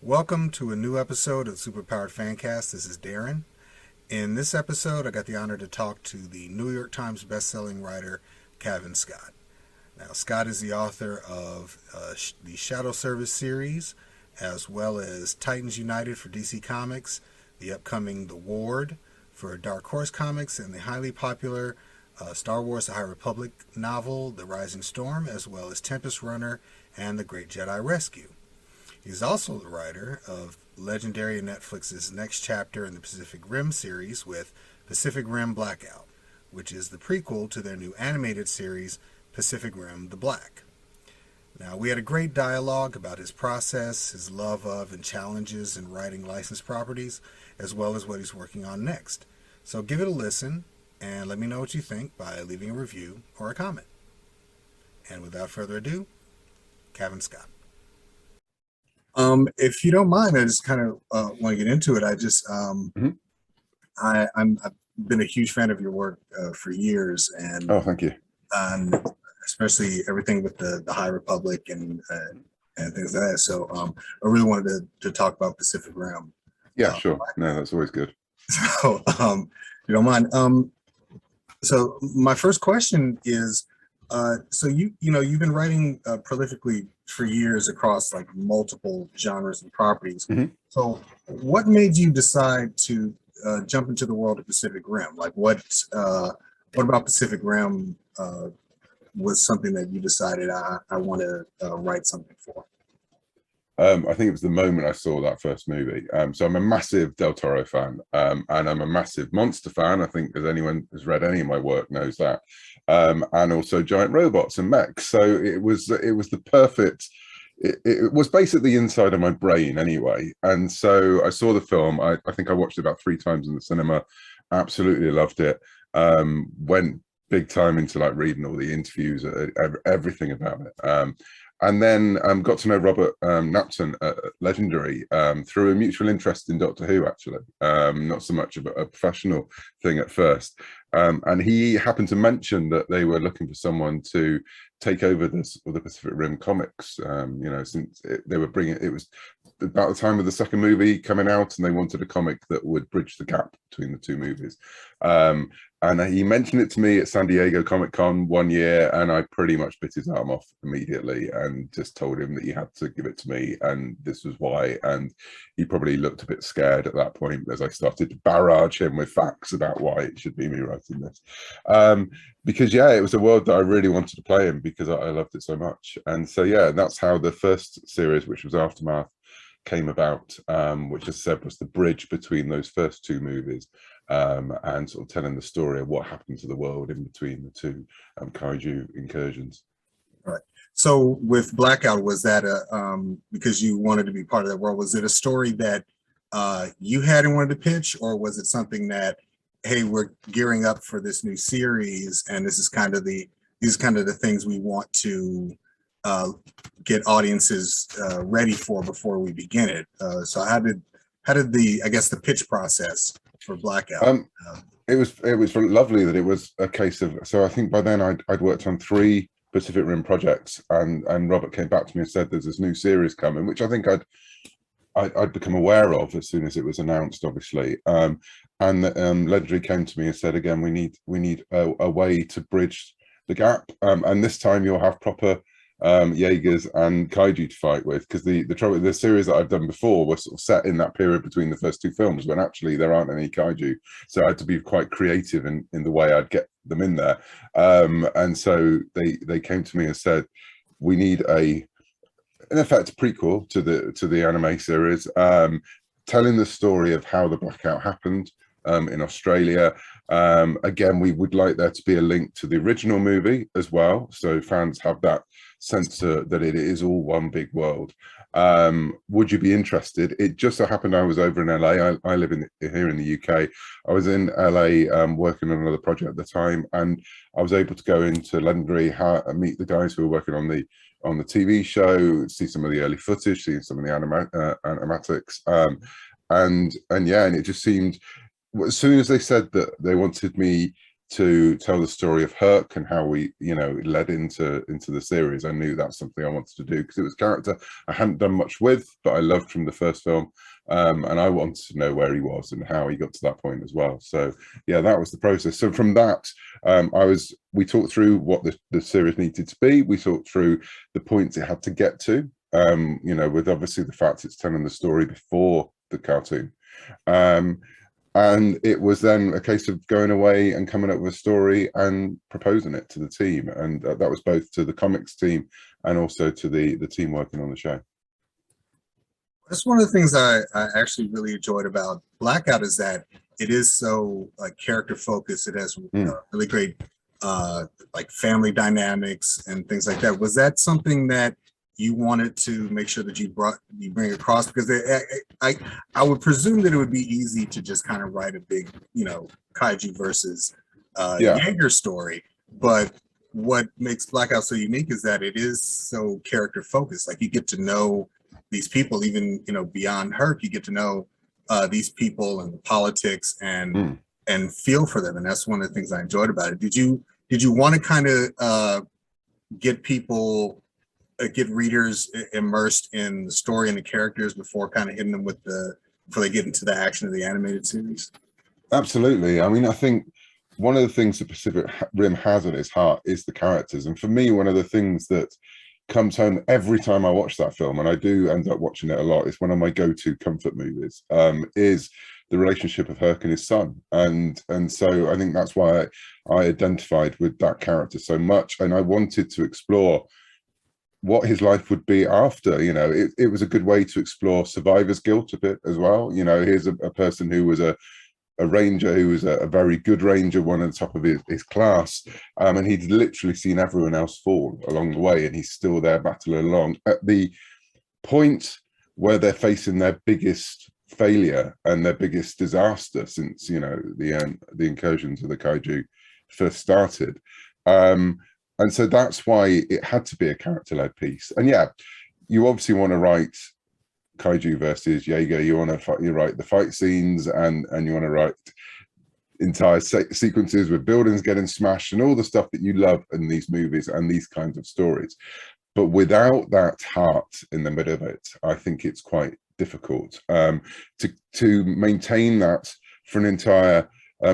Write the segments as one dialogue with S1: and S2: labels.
S1: Welcome to a new episode of Superpowered Fancast. This is Darren. In this episode, I got the honor to talk to the New York Times bestselling writer, Cavan Scott. Now, Scott is the author of the Shadow Service series, as well as Titans United for DC Comics, the upcoming The Ward for Dark Horse Comics, and the highly popular Star Wars The High Republic novel, The Rising Storm, as well as Tempest Runner and The Great Jedi Rescue. He's also the writer of legendary Netflix's next chapter in the Pacific Rim series with Pacific Rim Blackout, which is the prequel to their new animated series, Pacific Rim The Black. Now, we had a great dialogue about his process, his love of and challenges in writing licensed properties, as well as what he's working on next. So give it a listen, and let me know what you think by leaving a review or a comment. And without further ado, Cavan Scott. If you don't mind, I just kind of want to get into it. I've been a huge fan of your work for years, and
S2: thank you.
S1: Especially everything with the High Republic and things like that. So I really wanted to talk about Pacific Rim.
S2: Yeah, sure. No, that's always good.
S1: So if you don't mind, so my first question is, so you've been writing prolifically for years across like multiple genres and properties.
S2: Mm-hmm.
S1: So what made you decide to jump into the world of Pacific Rim? Like what about Pacific Rim was something that you decided I want to write something for?
S2: I think it was the moment I saw that first movie. So I'm a massive Del Toro fan, and I'm a massive monster fan. I think as anyone has read any of my work knows that. And also giant robots and mechs. So it was the perfect. It was basically inside of my brain anyway. And so I saw the film. I think I watched it about 3 times in the cinema. Absolutely loved it. Went big time into like reading all the interviews, everything about it. And then got to know Robert Napton at Legendary through a mutual interest in Doctor Who, actually. Not so much of a professional thing at first. And he happened to mention that they were looking for someone to take over the Pacific Rim comics. Since they were it was about the time of the second movie coming out, and they wanted a comic that would bridge the gap between the 2 movies. And he mentioned it to me at San Diego Comic-Con one year, and I pretty much bit his arm off immediately and just told him that he had to give it to me, and this was why. And he probably looked a bit scared at that point as I started to barrage him with facts about why it should be me writing this. Because, yeah, it was a world that I really wanted to play in because I loved it so much. And so, yeah, that's how the first series, which was Aftermath, came about, which, as I said, was the bridge between those first 2 movies. And sort of telling the story of what happened to the world in between the 2 kaiju incursions.
S1: Right. So with Blackout, was that because you wanted to be part of that world? Was it a story that you had and wanted to pitch, or was it something that, hey, we're gearing up for this new series, and this is kind of the things we want to get audiences ready for before we begin it? So how did the pitch process for Blackout?
S2: It was lovely that it was a case of, so I think by then I'd worked on 3 Pacific Rim projects, and Robert came back to me and said there's this new series coming, which I think I'd become aware of as soon as it was announced, obviously. And Legendary came to me and said, again, we need a way to bridge the gap, and this time you'll have proper Jaegers and kaiju to fight with, because the series that I've done before was sort of set in that period between the first 2 films when actually there aren't any kaiju, so I had to be quite creative in the way I'd get them in there. And so they came to me and said, we need in effect a prequel to the anime series, telling the story of how the blackout happened in Australia. Again, we would like there to be a link to the original movie as well, so fans have that sense that it is all one big world. Would you be interested? It just so happened I was over in LA. I live here in the UK. I was in LA working on another project at the time, and I was able to go into Legendary, meet the guys who were working on the TV show, see some of the early footage, see some of the animatics, and it just seemed, as soon as they said that they wanted me to tell the story of Herc and how we, led into the series. I knew that's something I wanted to do because it was a character I hadn't done much with, but I loved from the first film. And I wanted to know where he was and how he got to that point as well. So yeah, that was the process. So from that, we talked through what the series needed to be. We talked through the points it had to get to, with obviously the fact it's telling the story before the cartoon. And it was then a case of going away and coming up with a story and proposing it to the team. And that was both to the comics team and also to the team working on the show.
S1: That's one of the things I actually really enjoyed about Blackout is that it is so character focused. It has really great family dynamics and things like that. Was that something that you wanted to make sure that you bring across? Because I would presume that it would be easy to just kind of write a big kaiju versus Jaeger story, but what makes Blackout so unique is that it is so character focused. Like you get to know these people, even beyond Herc, you get to know these people and the politics and feel for them, and that's one of the things I enjoyed about it. Did you want to kind of get readers immersed in the story and the characters before kind of hitting them before they get into the action of the animated series?
S2: Absolutely. I mean, I think one of the things that Pacific Rim has at its heart is the characters. And for me, one of the things that comes home every time I watch that film, and I do end up watching it a lot, it's one of my go-to comfort movies, is the relationship of Herc and his son. And so I think that's why I identified with that character so much. And I wanted to explore what his life would be after. It was a good way to explore survivor's guilt a bit as well. Here's a person who was a ranger, who was a very good ranger, one on the top of his class, and he'd literally seen everyone else fall along the way, and he's still there battling along. At the point where they're facing their biggest failure and their biggest disaster since the incursions of the kaiju first started, and so that's why it had to be a character-led piece. And yeah, you obviously want to write kaiju versus Jaeger. You want to write the fight scenes, and you want to write entire sequences with buildings getting smashed and all the stuff that you love in these movies and these kinds of stories. But without that heart in the middle of it, I think it's quite difficult to maintain that for an entire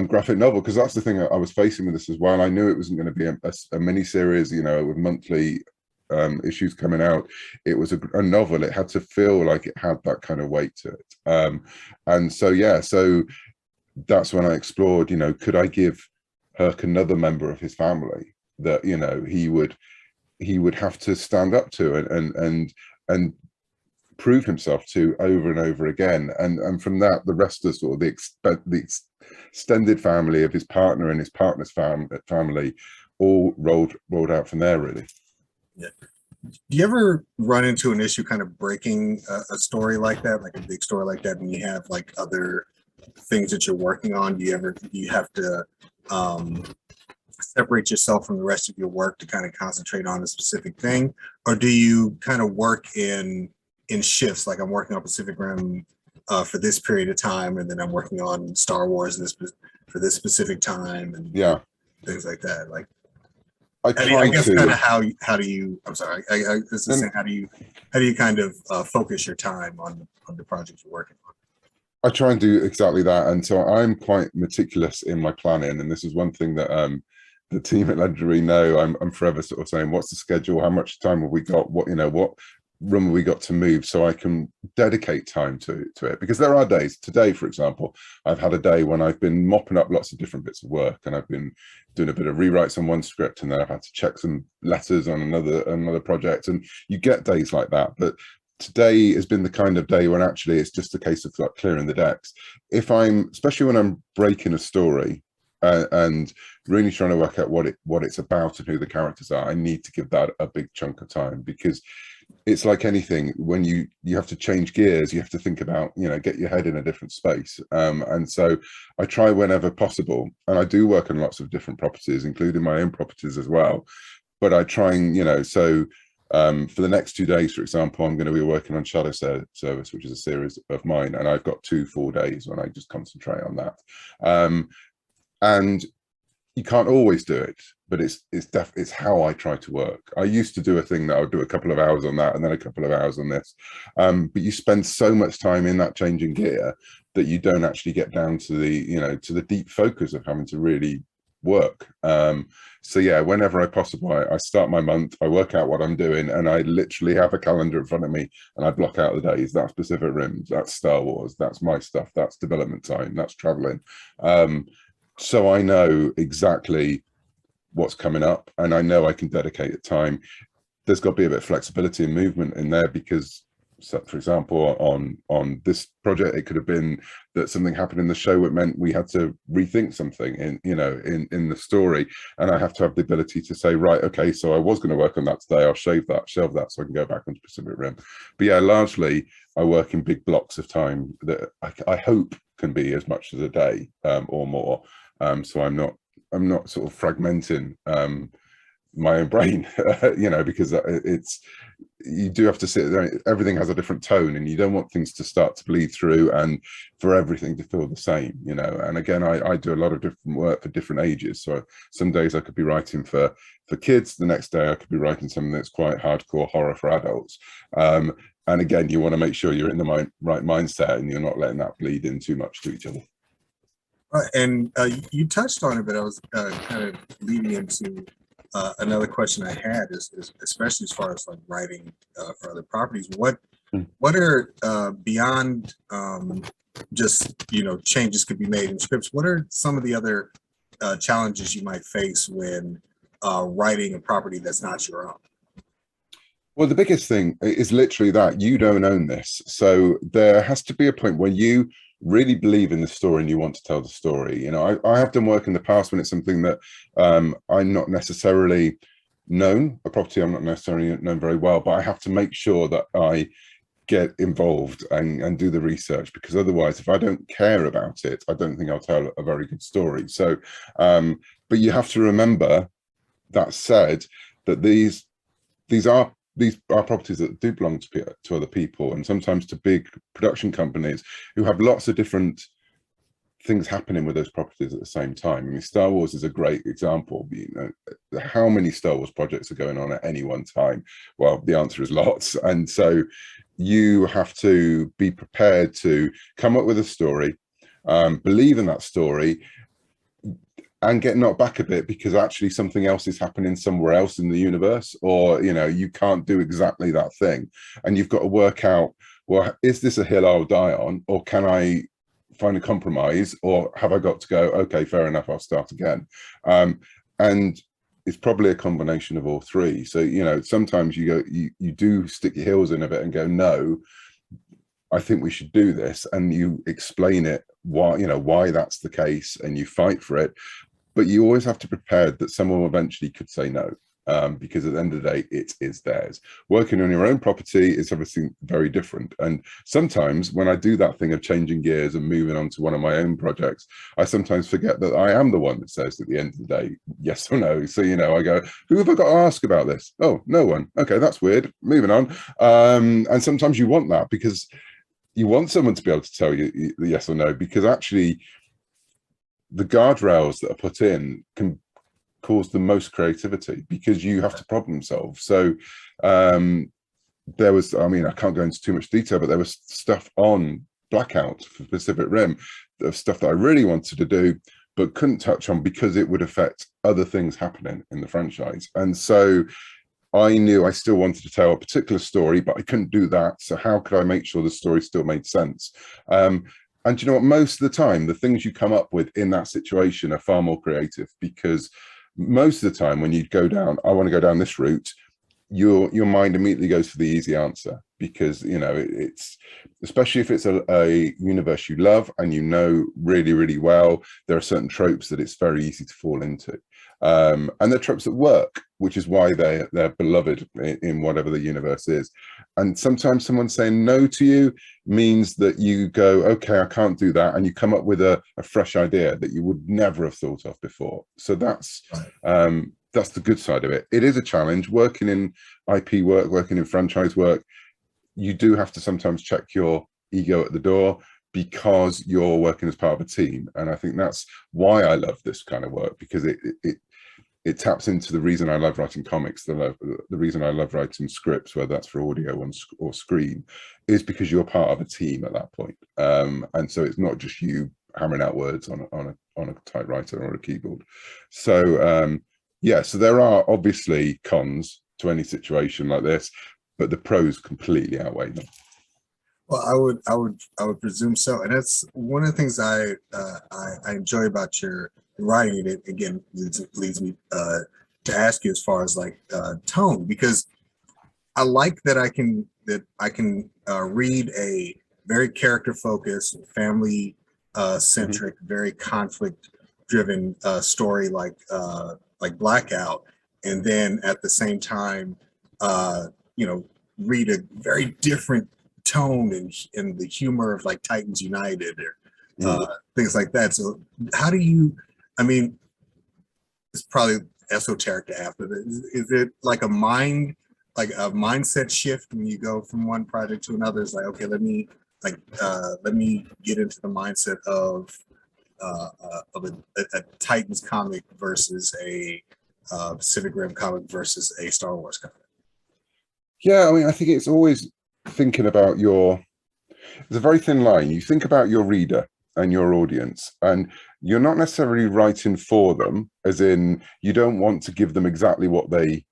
S2: graphic novel, because that's the thing I was facing with this as well. I knew it wasn't going to be a mini series, with monthly issues coming out. It was a novel. It had to feel like it had that kind of weight to it. And so that's when I explored, could I give Herc another member of his family that he would have to stand up to and prove himself to over and over again. And from that, the rest of sort of the extended family of his partner and his partner's family all rolled out from there, really.
S1: Yeah. Do you ever run into an issue kind of breaking a story like that, like a big story like that, and you have like other things that you're working on? Do you have to separate yourself from the rest of your work to kind of concentrate on a specific thing, or do you kind of work in shifts? Like I'm working on Pacific Rim for this period of time, and then I'm working on Star Wars for this specific time, and things like that. Like I guess kind of how do you? I'm sorry. I was just saying, how do you kind of focus your time on the project you're working on?
S2: I try and do exactly that, and so I'm quite meticulous in my planning. And this is one thing that the team at Legendary know. I'm forever sort of saying, what's the schedule? How much time have we got? What room have we got to move, so I can dedicate time to it? Because there are days. Today, for example, I've had a day when I've been mopping up lots of different bits of work, and I've been doing a bit of rewrites on one script, and then I've had to check some letters on another project, and you get days like that. But today has been the kind of day when actually it's just a case of like clearing the decks. Especially when I'm breaking a story and really trying to work out what it's about and who the characters are, I need to give that a big chunk of time, because it's like anything. When you have to change gears, you have to think about, get your head in a different space. And so I try whenever possible, and I do work on lots of different properties, including my own properties as well. But I try and, for the next 2 days, for example, I'm going to be working on Shadow Service, which is a series of mine, and I've got 2 full days when I just concentrate on that. And you can't always do it, but it's how I try to work. I used to do a thing that I would do a couple of hours on that and then a couple of hours on this, but you spend so much time in that changing gear that you don't actually get down to the deep focus of having to really work. So yeah, whenever I start my month, I work out what I'm doing, and I literally have a calendar in front of me, and I block out the days. That's Pacific Rim, that's Star Wars, that's my stuff, that's development time, that's traveling. So I know exactly what's coming up, and I know I can dedicate the time. There's got to be a bit of flexibility and movement in there, because, so for example, on this project, it could have been that something happened in the show that meant we had to rethink something in the story, and I have to have the ability to say, right, okay, so I was going to work on that today, I'll shelve that so I can go back onto Pacific Rim. But yeah, largely I work in big blocks of time that I hope can be as much as a day or more. So I'm not sort of fragmenting my own brain, because you do have to sit there. Everything has a different tone, and you don't want things to start to bleed through and for everything to feel the same, And again, I do a lot of different work for different ages. So some days I could be writing for kids. The next day I could be writing something that's quite hardcore horror for adults. And again, you want to make sure you're in the right mindset, and you're not letting that bleed in too much to each other.
S1: And you touched on it, but I was kind of leading into another question I had is especially as far as like writing for other properties. What are beyond just changes could be made in scripts? What are some of the other challenges you might face when writing a property that's not your own?
S2: Well, the biggest thing is literally that you don't own this. So there has to be a point where you really believe in the story and you want to tell the story. I have done work in the past when it's something that I'm not necessarily known, a property I'm not necessarily known very well, but I have to make sure that I get involved and do the research, because otherwise, if I don't care about it, I don't think I'll tell a very good story. So, but you have to remember, that said, that these are properties that do belong to other people, and sometimes to big production companies who have lots of different things happening with those properties at the same time. I mean, Star Wars is a great example. How many Star Wars projects are going on at any one time? Well, the answer is lots. And so you have to be prepared to come up with a story, believe in that story, and get knocked back a bit because actually something else is happening somewhere else in the universe, or you can't do exactly that thing, and you've got to work out, well, is this a hill I'll die on, or can I find a compromise, or have I got to go, okay, fair enough, I'll start again? And it's probably a combination of all three. So sometimes you do stick your heels in a bit and go, no, I think we should do this, and you explain it why that's the case, and you fight for it. But you always have to be prepared that someone eventually could say no, because at the end of the day, it is theirs. Working on your own property is obviously very different. And sometimes when I do that thing of changing gears and moving on to one of my own projects, I sometimes forget that I am the one that says at the end of the day, yes or no. So, I go, who have I got to ask about this? Oh, no one. Okay, that's weird. Moving on. And sometimes you want that, because you want someone to be able to tell you the yes or no, because actually the guardrails that are put in can cause the most creativity, because you have to problem solve. So there was, I can't go into too much detail, but there was stuff on Blackout for Pacific Rim, of stuff that I really wanted to do, but couldn't touch on because it would affect other things happening in the franchise. And so I knew I still wanted to tell a particular story, but I couldn't do that. So how could I make sure the story still made sense? And you know what? Most of the time, the things you come up with in that situation are far more creative, because most of the time when you go down, I want to go down this route, your mind immediately goes for the easy answer, because it's, especially if it's a universe you love and really, really well, there are certain tropes that it's very easy to fall into. And they're tropes that work, which is why they're beloved in whatever the universe is. And sometimes someone saying no to you means that you go, okay, I can't do that, and you come up with a fresh idea that you would never have thought of before. So that's the good side of it. It is a challenge working in IP work, working in franchise work. You do have to sometimes check your ego at the door, because you're working as part of a team. And I think that's why I love this kind of work, because it taps into the reason I love writing comics, the reason I love writing scripts, whether that's for audio or screen, is because you're part of a team at that point. And so it's not just you hammering out words on a typewriter or a keyboard. So yeah, so there are obviously cons to any situation like this, but the pros completely outweigh them.
S1: Well, I would presume so, and that's one of the things I enjoy about your writing. It again leads me to ask you as far as like tone, because I like that I can read a very character focused, family centric, very conflict driven story like Blackout, and then at the same time, you know, read a very different tone and the humor of like Titans United or things like that. So how do you, I mean, it's probably esoteric to ask, but is it like a mindset shift when you go from one project to another? It's like, okay, let me get into the mindset of a Titans comic versus a Pacific Rim comic versus a Star Wars comic.
S2: Yeah, I mean, I think it's always thinking about there's a very thin line. You think about your reader and your audience, and you're not necessarily writing for them, as in you don't want to give them exactly what they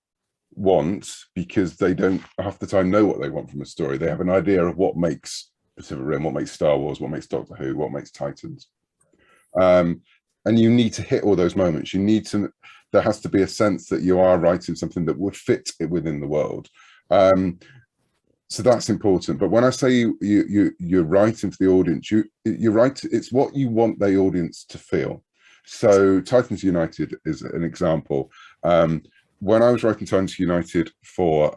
S2: want, because they don't half the time know what they want from a story. They have an idea of what makes Pacific Rim, what makes Star Wars, what makes Doctor Who, what makes Titans. And you need to hit all those moments. There has to be a sense that you are writing something that would fit within the world. So that's important. But when I say you're writing for the audience, you're right. It's what you want the audience to feel. So Titans United is an example. When I was writing Titans United for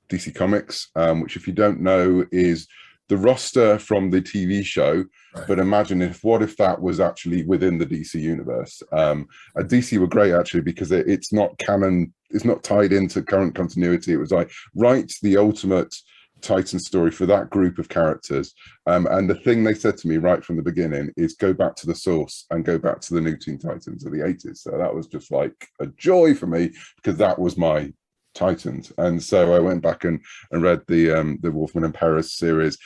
S2: DC Comics, which, if you don't know, is the roster from the TV show. Right. But imagine what if that was actually within the DC universe. DC were great, actually, because it's not canon. It's not tied into current continuity. It was like, write the ultimate Titan story for that group of characters. And the thing they said to me right from the beginning is go back to the source and go back to the new Teen Titans of the 80s. So that was just like a joy for me, because that was my Titans. And so I went back and read the Wolfman and Perez series.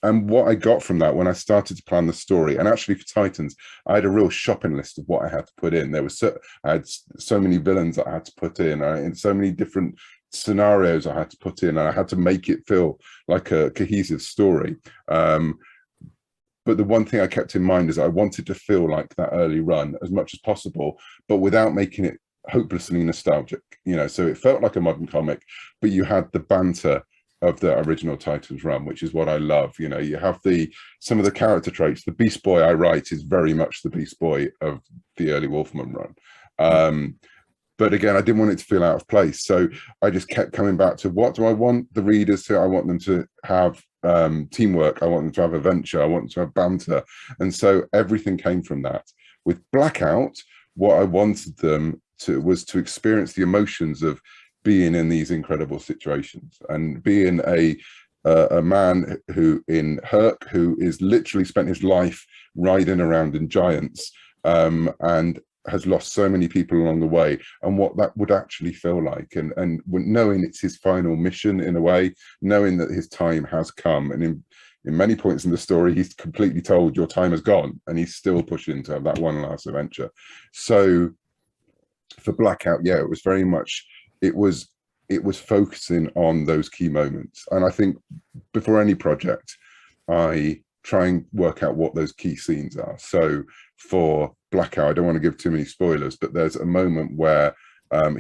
S2: And what I got from that when I started to plan the story, and actually for Titans, I had a real shopping list of what I had to put in. I had so many villains that I had to put in, and so many different scenarios I had to put in, and I had to make it feel like a cohesive story. But the one thing I kept in mind is I wanted to feel like that early run as much as possible, but without making it hopelessly nostalgic, so it felt like a modern comic, but you had the banter of the original Titans run, which is what I love. You have some of the character traits. The Beast Boy I write is very much the Beast Boy of the early Wolfman run. But again, I didn't want it to feel out of place. So I just kept coming back to, what do I want the readers to? I want them to have teamwork. I want them to have adventure. I want them to have banter. And so everything came from that. With Blackout, what I wanted them to was to experience the emotions of being in these incredible situations, and being a man who in Herc, who is literally spent his life riding around in giants, and has lost so many people along the way, and what that would actually feel like, and knowing it's his final mission in a way, knowing that his time has come, and in many points in the story he's completely told your time has gone, and he's still pushing to have that one last adventure. So for Blackout, yeah, it was very much, it was focusing on those key moments. And I think before any project, I try and work out what those key scenes are. So for Blackout, I don't want to give too many spoilers, but there's a moment where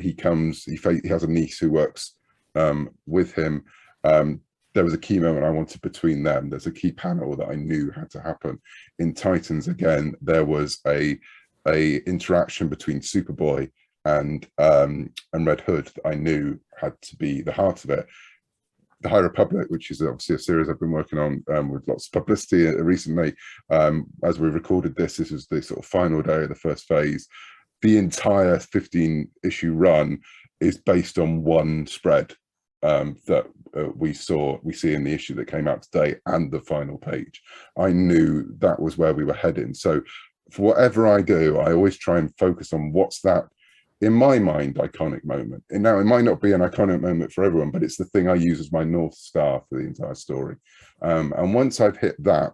S2: he has a niece who works with him. There was a key moment I wanted between them. There's a key panel that I knew had to happen. In Titans, again, there was a interaction between Superboy and Red Hood that I knew had to be the heart of it. The High Republic, which is obviously a series I've been working on with lots of publicity recently. As we recorded this was the sort of final day of the first phase. The entire 15-issue run is based on one spread that we see in the issue that came out today and the final page. I knew that was where we were heading. So for whatever I do, I always try and focus on what's that, in my mind, iconic moment. And now it might not be an iconic moment for everyone, but it's the thing I use as my North Star for the entire story. And once I've hit that,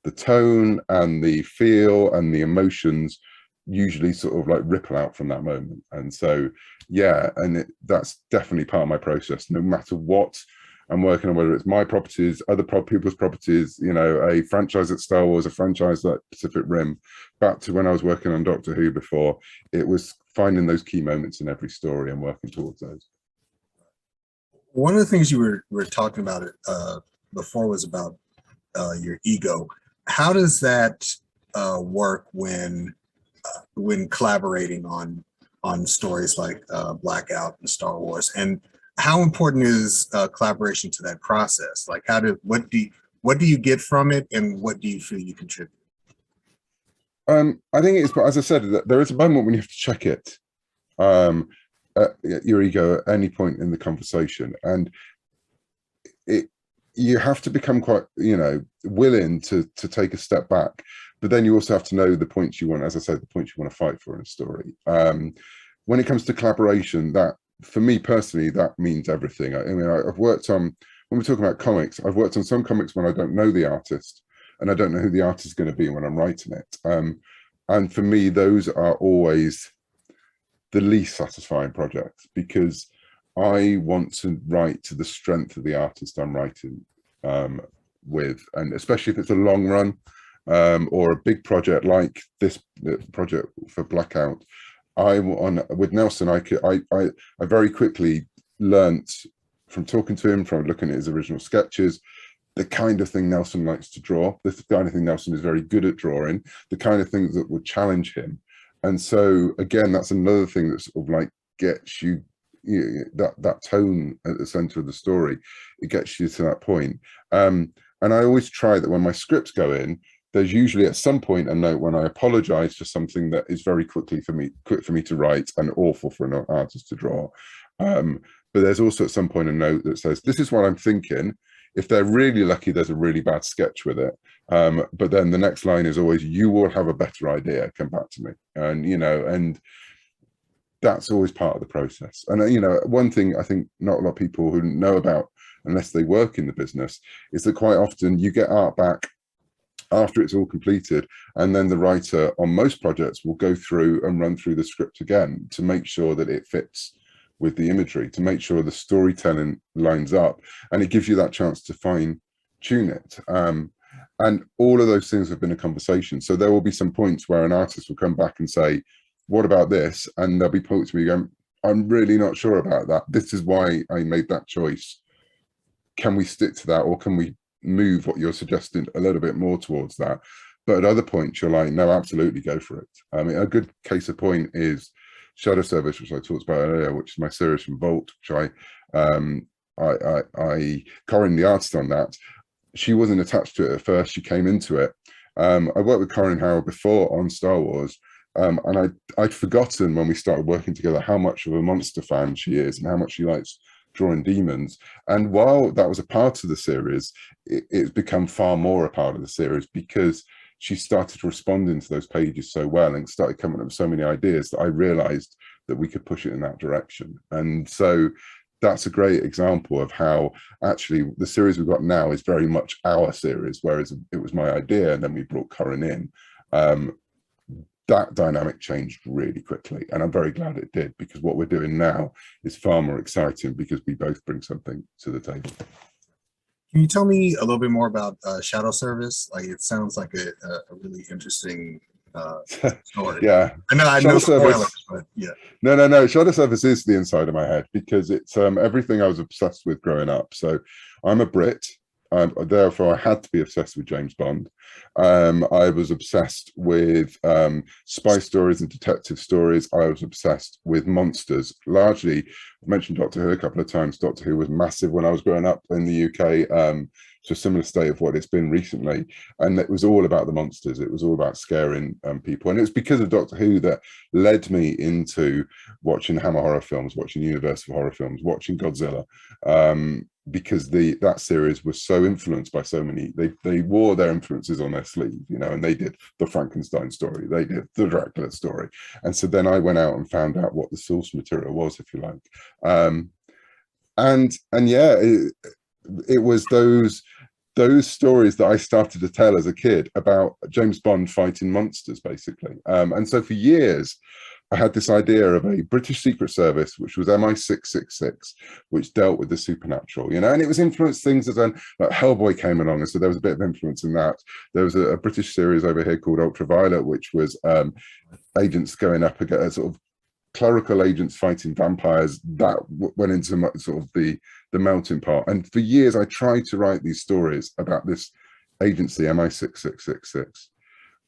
S2: the tone and the feel and the emotions usually sort of like ripple out from that moment. And so, yeah, and that's definitely part of my process, no matter what I'm working on, whether it's my properties, other people's properties, you know, a franchise at Star Wars, a franchise like Pacific Rim, back to when I was working on Doctor Who before, it was finding those key moments in every story and working towards those.
S1: One of the things you were talking about before was about your ego. How does that work when collaborating on stories like Blackout and Star Wars? And how important is collaboration to that process? Like, what do you get from it, and what do you feel you contribute?
S2: I think it's, as I said, that there is a moment when you have to check it, your ego at any point in the conversation, and you have to become quite, you know, willing to take a step back. But then you also have to know the points you want, as I said, the points you want to fight for in a story. When it comes to collaboration, that for me personally, that means everything. I mean, I've worked on, when we're talking about comics, I've worked on some comics when I don't know the artist and I don't know who the artist is going to be when I'm writing it. And for me, those are always the least satisfying projects, because I want to write to the strength of the artist I'm writing with, and especially if it's a long run or a big project like this project for Blackout. With Nelson, I very quickly learnt from talking to him, from looking at his original sketches, the kind of thing Nelson likes to draw, the kind of thing Nelson is very good at drawing, the kind of things that would challenge him. And so again, that's another thing that sort of like gets you, that tone at the center of the story. It gets you to that point. And I always try that when my scripts go in, there's usually at some point a note when I apologize for something that is very quick for me to write and awful for an artist to draw. But there's also at some point a note that says, this is what I'm thinking. If they're really lucky, there's a really bad sketch with it. But then the next line is always, you will have a better idea, come back to me. And, you know, and that's always part of the process. And, you know, one thing I think not a lot of people who know about, unless they work in the business, is that quite often you get art back after it's all completed, and then the writer on most projects will go through and run through the script again to make sure that it fits with the imagery, to make sure the storytelling lines up, and it gives you that chance to fine tune it. And all of those things have been a conversation. So there will be some points where an artist will come back and say, what about this? And there'll be points where you go, I'm really not sure about that. This is why I made that choice. Can we stick to that, or can we move what you're suggesting a little bit more towards that? But at other points you're like, no, absolutely, go for it. I mean, a good case of point is Shadow Service, which I talked about earlier, which is my series from Vault, which Corinne, the artist on that, she wasn't attached to it at first. She came into it. I worked with Corinne Howard before on Star Wars, and I'd forgotten when we started working together how much of a monster fan she is and how much she likes drawing demons. And while that was a part of the series, it's become far more a part of the series, because she started responding to those pages so well and started coming up with so many ideas that I realized that we could push it in that direction. And so that's a great example of how actually the series we've got now is very much our series, whereas it was my idea and then we brought Corinne in. That dynamic changed really quickly, and I'm very glad it did, because what we're doing now is far more exciting because we both bring something to the table.
S1: Can you tell me a little bit more about Shadow Service? Like, it sounds like a really interesting story.
S2: Yeah,
S1: I know spoilers, but yeah.
S2: No. Shadow Service is the inside of my head, because it's everything I was obsessed with growing up. So I'm a Brit. Therefore, I had to be obsessed with James Bond. I was obsessed with spy stories and detective stories. I was obsessed with monsters. Largely, I've mentioned Doctor Who a couple of times. Doctor Who was massive when I was growing up in the UK, to a similar state of what it's been recently. And it was all about the monsters. It was all about scaring people. And it was because of Doctor Who that led me into watching Hammer horror films, watching Universal horror films, watching Godzilla. because that series was so influenced by so many, they wore their influences on their sleeve, and they did the Frankenstein story, they did the Dracula story, and so then I went out and found out what the source material was, if you like, and yeah, it was those stories that I started to tell as a kid about James Bond fighting monsters, basically. And so for years, I had this idea of a British Secret Service, which was MI666, which dealt with the supernatural, and it was influenced things as like Hellboy came along, and so there was a bit of influence in that. There was a British series over here called Ultraviolet, which was agents going up against sort of clerical agents fighting vampires. That went into sort of the melting pot. And for years, I tried to write these stories about this agency, MI666.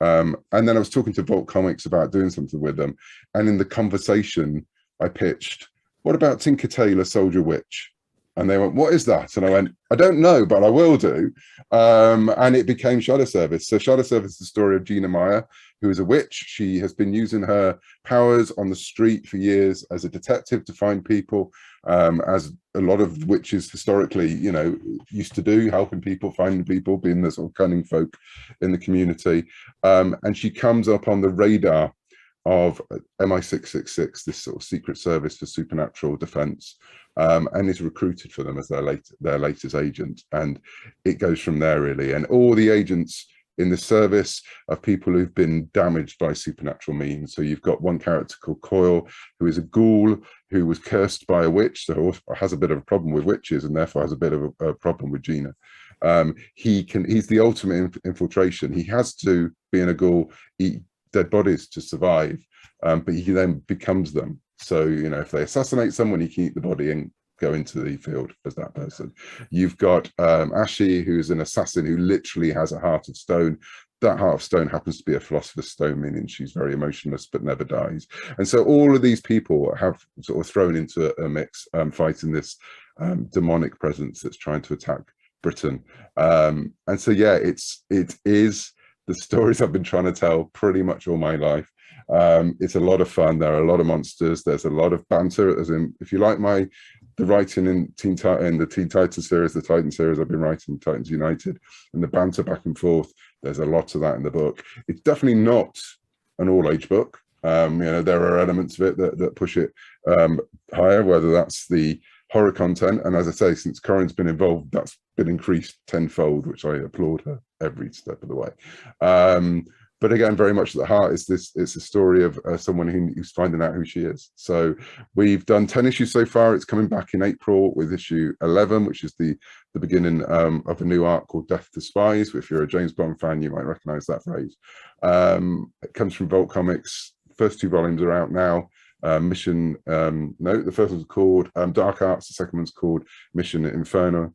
S2: And then I was talking to Vault Comics about doing something with them. And in the conversation, I pitched, what about Tinker Tailor Soldier Witch? And they went, what is that? And I went, I don't know, but I will do. And it became Shadow Service. So Shadow Service is the story of Gina Meyer, who is a witch. She has been using her powers on the street for years as a detective to find people, as a lot of witches historically, used to do, helping people, finding people, being the sort of cunning folk in the community. And she comes up on the radar of MI666, this sort of secret service for supernatural defense, and is recruited for them as their latest agent. And it goes from there, really. And all the agents in the service of people who've been damaged by supernatural means. So you've got one character called Coyle, who is a ghoul who was cursed by a witch, so has a bit of a problem with witches, and therefore has a bit of a problem with Gina. He's the ultimate infiltration. He has to, being a ghoul, eat dead bodies to survive, but he then becomes them. So, if they assassinate someone, he can eat the body and go into the field as that person. You've got Ashi, who's an assassin who literally has a heart of stone. That heart of stone happens to be a philosopher's stone, meaning she's very emotionless but never dies. And so all of these people have sort of thrown into a mix, fighting this demonic presence that's trying to attack Britain. And so, yeah, it is the stories I've been trying to tell pretty much all my life. It's a lot of fun. There are a lot of monsters. There's a lot of banter. As in, if you like the writing in the Teen Titans series, the Titan series I've been writing, Titans United, and the banter back and forth, there's a lot of that in the book. It's definitely not an all-age book. There are elements of it that push it higher, whether that's the horror content. And as I say, since Corinne's been involved, that's been increased tenfold, which I applaud her every step of the way. But again, very much at the heart it's a story of someone who's finding out who she is. So we've done 10 issues so far. It's coming back in April with issue 11, which is the beginning of a new arc called Death to Spies. If you're a James Bond fan, you might recognize that phrase. It comes from Vault Comics. First 2 volumes are out now. The first one's called Dark Arts, the second one's called Mission Infernal.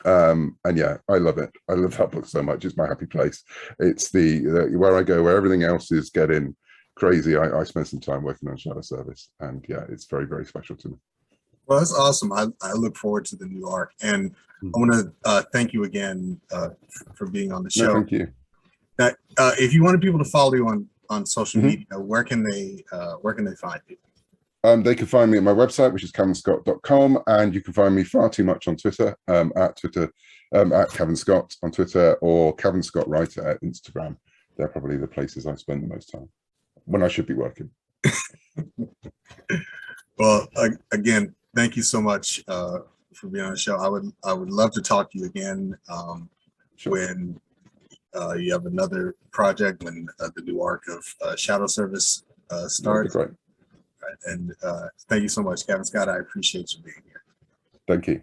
S2: And yeah, I love it. I love that book so much. It's my happy place. It's the where I go, where everything else is getting crazy. I spend some time working on Shadow Service, and yeah, it's very, very special to me.
S1: Well, that's awesome. I look forward to the new arc, and I want to thank you again for being on the show.
S2: No, thank you.
S1: Now, if you wanted people to follow you on social media, where can they find you?
S2: They can find me at my website, which is cavanscott.com, and you can find me far too much on Twitter, at Cavan Scott on Twitter, or Cavan Scott Writer at Instagram. They're probably the places I spend the most time when I should be working.
S1: Well, again, thank you so much for being on the show. I would love to talk to you again
S2: Sure.
S1: when you have another project, when the new arc of Shadow Service starts.
S2: Great.
S1: And thank you so much, Cavan Scott. I appreciate you being here.
S2: Thank you.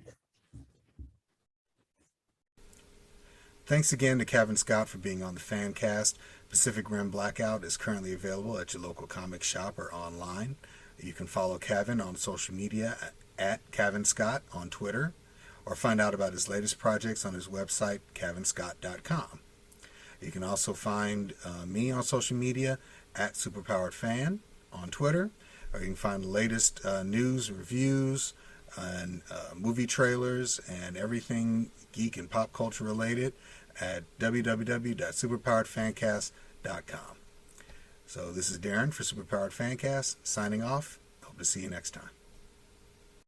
S1: Thanks again to Cavan Scott for being on the Fancast. Pacific Rin Blackout is currently available at your local comic shop or online. You can follow Cavan on social media at Cavan Scott on Twitter, or find out about his latest projects on his website, cavanscott.com. You can also find me on social media at superpoweredfan on Twitter, or you can find the latest news, reviews, and movie trailers, and everything geek and pop culture related at www.superpoweredfancast.com. So this is Darren for Superpowered Fancast, signing off. Hope to see you next time.